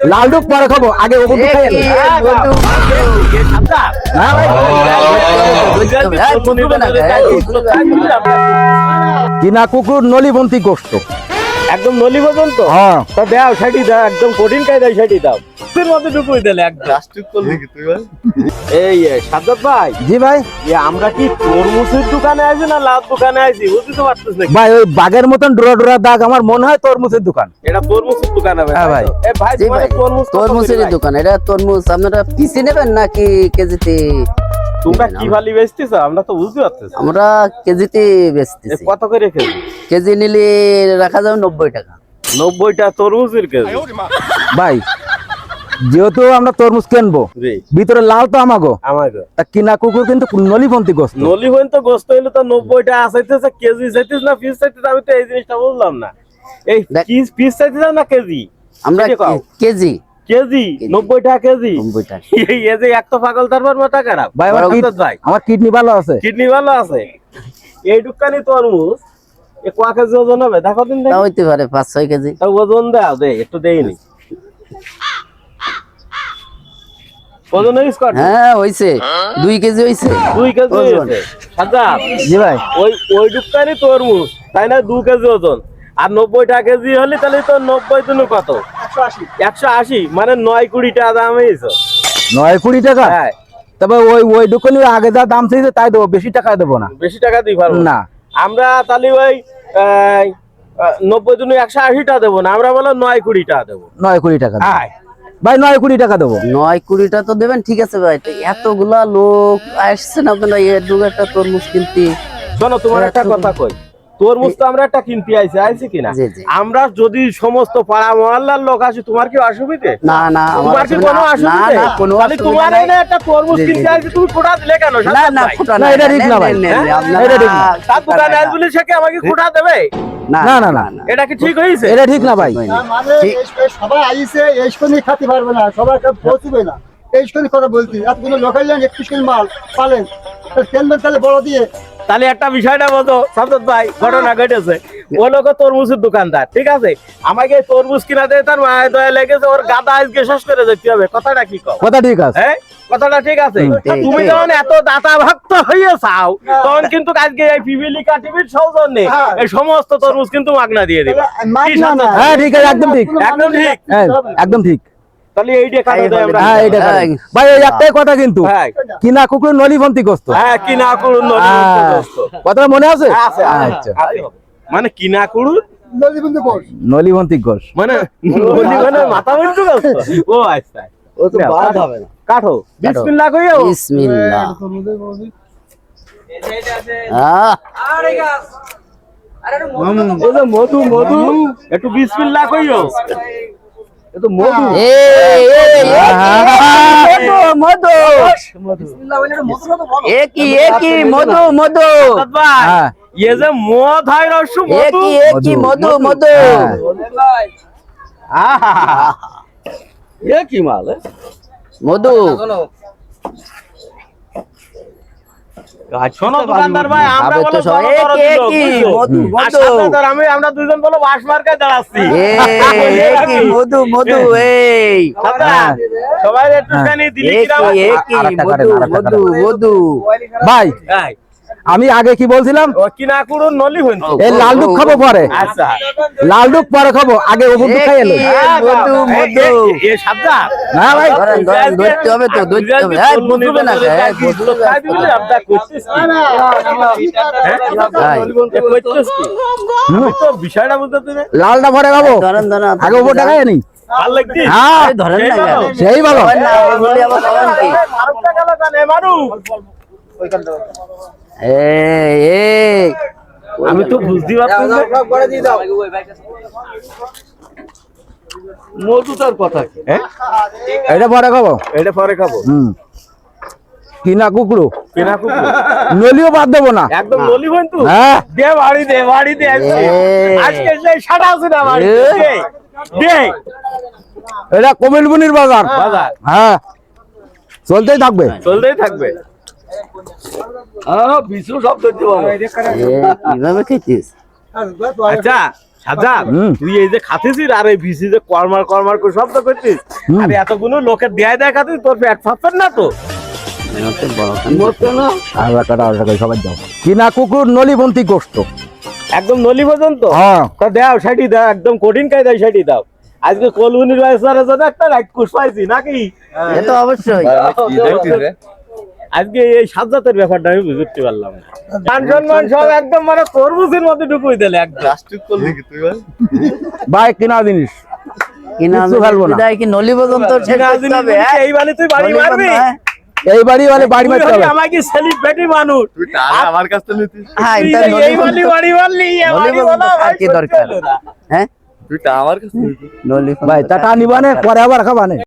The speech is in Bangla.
লালডুক পরে খাবো, আগে ওগুলো খাই এলো। কিনা কুকুর নলিবন্তি গোস্ত, একদম নলি পর্যন্ত। হ্যাঁ তা দাও সেটি দাও, একদম কঠিন কায়দায় সেটি দাও। তোর মধ্যে ঢুকুই দিলে একদম। এই সাজ্জাদ ভাই, জি ভাই। আমরা কি তরমুজের দোকানে আছি না লাউ দোকানে আছি বুঝতে তো পারছিস না ভাই ওই বাঘের মতন ডোরা ডোরা দাগ, আমার মনে হয় তরমুজের দোকান। এটা তরমুজের দোকান হবে। হ্যাঁ ভাই। এ ভাই জি তোমার ভাই, তরমুজ তরমুজের দোকান। এটা তরমুজ আপনারা পিসি নেবেন নাকি কেজিতে? তোমরা কি ভালি বেচতেছ আমরা তো বুঝতে পারতেছি। আমরা কেজিতে বেচতেছি। কত করে কেজি? কেজি নিলে রাখা যাবে 90 টাকা। 90টা তরমুজের কেজি। ভাই যেহেতু আমরা তরমুজ কিনবো, জি ভিতরে লাল তো আমাগো, আমাকে তা কিনা কুকুর কিন্তু নলিবন্তি গোস্ত। নলি হইন তো গোস্ত হইলে তো 90টা আসাইতেছে, কেজি চাইতেছ না পিস চাইতেছ? আমি তো এই জিনিসটা বুঝলাম না। এই পিস চাইতেছ না কেজি? আমরা এটা কও। কেজি কেজি 90 টাকা কেজি। 90 টাকা। এই যে একটা পাগল তারপর মাথা খারাপ। ভাই আমার ভাই আমার কিডনি ভালো আছে। কিডনি ভালো আছে। এই দোকানে তরমুজ এ কয় কেজি ওজন হবে দেখো দিন তা দেখি। হইতে পারে 5-6 কেজি। তা ওজন দাও, দে একটু দেইনি ওজন হইছ কত? হ্যাঁ হইছে, 2 কেজি হইছে। 2 কেজি ওজন। হইছে। সাজ্জাদ, জি ভাই। ওই দোকানে তরমুজ তাই না 2 কেজি ওজন, আর 90 টাকা কেজি হলে তাহলে তো 90 দুনো কত? 180। মানে 9-20 টাকা দাম হয়েছে। 9-20 টাকা। হ্যাঁ তবে ওই দোকানে আগে যা দাম চাইছে তাই দেবো, বেশি টাকা দেবো না। বেশি টাকা দিই পারবো না। আমরা তাহলে ওই 90 দুনো 180 টাকা দেবো না, আমরা বলো 9-20 টাকা দেবো। 9-20 টাকা দেবো। হ্যাঁ ভাই 9-20 টাকা দেবো। 9-20 টা তো দেবেন, ঠিক আছে ভাই। তো এতগুলা লোক আসছেন আপনারা এর দু একটা তরমুজ কিনতে। শোনো তোমার একটা কথা কই, তরমুজ তো আমরা একটা কিনতে আইছি কিনা? জি, জি। আমরা যদি সমস্ত পাড়া মহল্লার লোক আসি, তোমার কি অসুবিধে? না না, তোমার কি কোনো অসুবিধে? না, কোনো তাহলে অসুবিধা তোমার নাই। এনে একটা তরমুজ জি, জি, কিনতে জি। আইছি, তুমি খোটা দিলে কেন? না সাজ্জাদ না, ভাই? খোটা না, না, এটা ঠিক না ভাই। এটা ঠিক না। তার দোকানে আইস বলে সে কি আমাকে খোটা দেবে? না, না, না। এটা কি ঠিক হয়েছে? এটা ঠিক না ভাই। মানে সবাই আইছে এইসবই খাতে পারবে না, সবাই পৌঁছবে না। এইসবই কথা বলছি, এতগুলো লোকাল 21 কেজি মাল পালেন, কেনবেন তাহলে বড় দিয়ে। তাহলে একটা বিষয়টা বলতো সাজ্জাদ ভাই, ঘটনা ঘটেছে। ও লোক তরমুজের দোকানদার, ঠিক আছে, আমাকে তরমুজ কিনা দেয়, তার মায়ের দয়া লেগেছে, ওর গাদা আজকে শেষ করে যেতে হবে। কথাটা কি কও? কথা ঠিক আছে। হ্যাঁ কথাটা ঠিক আছে। ঠিক, তুমি ঠিক। যখন এত দাতা ভক্ত হয়ে চাও, তখন কিন্তু আজকে এই পিপিলিকা টিভির সৌজন্যে এই সমস্ত তরমুজ কিন্তু মাগনা দিয়ে দিবে। মাগনা না। হ্যাঁ ঠিক আছে, একদম ঠিক। একদম ঠিক। হ্যাঁ একদম ঠিক। তাহলে এই যে কাটা দেয় আমরা। হ্যাঁ এইটা হ্যাঁ। ভাই ওই একটাই কথা কিন্তু, হ্যাঁ কিনা কুকুর নলিবন্তি গোস্ত। হ্যাঁ কি না করুন কথাটা মনে আছে? আছে আচ্ছা। মানে কি না করুন নদীবন্ধু কোষ। নলিবন্তি গোস্ত। মানে নলি মানে মাথা বন্ধু আছে। ও আচ্ছা ও তো বাদ হবে না। কাঠো বিসমিল্লাহ কইও। বিসমিল্লাহ। ও যে মধু মধু একটু বিসমিল্লাহ কইও। এ তো মধু। এই মধু একই মধু মধু। সাজ্জাদ ভাই, হ্যাঁ। ये যে মদ হয় রস মধু। একই মধু মধু। আহা এ কি মাল মধু। শোনো দোকানদার ভাই, আমরা খাবে তো বলো সবাই বড় একই লোক, একই বুঝছো? মধু আর মধু। সাজ্জাদ আর আমরা দুইজন বলো বাস মার্কায় দাঁড়াচ্ছি। একই মধু মধু। এই সাজ্জাদ, সবাই একটুখানি দিলি কিরাম। একই আরেকটা মধু কাটেন, আরেকটা মধু মধু। ভাই এই, আমি আগে কি বলছিলাম, ও কি না করুন নলি হইন। এই লালডুক খাবো পরে। আচ্ছা লালডুক পরে খাবো, আগে ওগুলো খাই এলো। মধু মধু। এ সাজ্জাদ, না ভাই ধরেন ধরেন, ধরতে হবে তো, ধরতে হবে। হ্যাঁ বুঝবে না, হ্যাঁ বুঝবে না। খাই দিবি আপদা করছিস কি? ভাই, করছিস কি? আমি তো বিষয়টা বুঝতে না। লালটা পরে খাবো, ধরেন ধরেন। আগে ওপরটা খাই নি। ভাল লাগছে? হ্যাঁ এই ধরেন না কেন? সেই ভালো। ধরেন না, ওগুলি আবার খাবেন কি? মারুফটা গেল জানে মারুফ। এই এই আমি তো বুঝতে পারছি না। মধু তার কথা কি? হ্যাঁ এটা পরে খাবো। এটা পরে খাবো। কিনা কুকুরো কেনা কুকুর নলিও বাদ দেবো না। একদম নলি বন্ধু। হ্যাঁ দে বাড়ি দে আজকে। এই। আজকে সেই সাটা আছে না বাড়ি দে। দে এটা কমিলবুনির বাজার। বাজার হ্যাঁ চলতেই থাকবে। চলতেই থাকবে। বিষ্ণু সব ধরতে পারবো। কিভাবে খেতিস? আচ্ছা সাজ্জাদ, হুম। তুই এই যে খাতিছিস আর এই ভিসি যে কর্মার কর্মার করে শব্দ করছিস, হুম। আরে এতগুলো লোকের দেয় দেখাতিস, তোর পেট ফাঁপেন না তো? আর টাকা সবাই দাও কিনা কুকুর নলিবন্তি গোস্ত একদম নলি পর্যন্ত হ্যাঁ তা দাও, সেটি দাও, একদম কঠিন কায়দায় সেটি দাও। আজকে কলুনির বাইসারের জন্য একটা রাইট কোর্স পাইছি নাকি? এ তো অবশ্যই। আজকে এই সাজ্জাতের ব্যাপারটা আমি বুঝতে পারলাম না। মান সম্মান সব একদম মানে তরমুজের মধ্যে ঢুকুই দিলে একদম। ভাই কিনা জিনিস কিনা কিচ্ছু ফেলবো না। বিদায় কি নলি পর্যন্ত শেষ কিনা করতে জিনিস হবে, বলতে হ্যাঁ? এই বাড়ি তুই বাড়ি নলি মারবি? পর্যন্ত, হ্যাঁ? এই বাড়ি মানে বাড়ি তুই মারতে হলি হবে আমাকে সেলিব্রিটি মানুষ। আমার কাছ থেকে নিতিস হ্যাঁ, তুই এটা যে নলি এই বাড়ি পর্যন্ত- বাড়ি মারলি, এ নলি বাড়ি পর্যন্ত বলা ভাই আর কি সহ্য দরকার? হলো না। হ্যাঁ তুই আমার কাছ থেকে নিতিস নলি ভাই পর্যন্ত টাটা আর কি নিবানে দরকার? পরে আবার খাবানে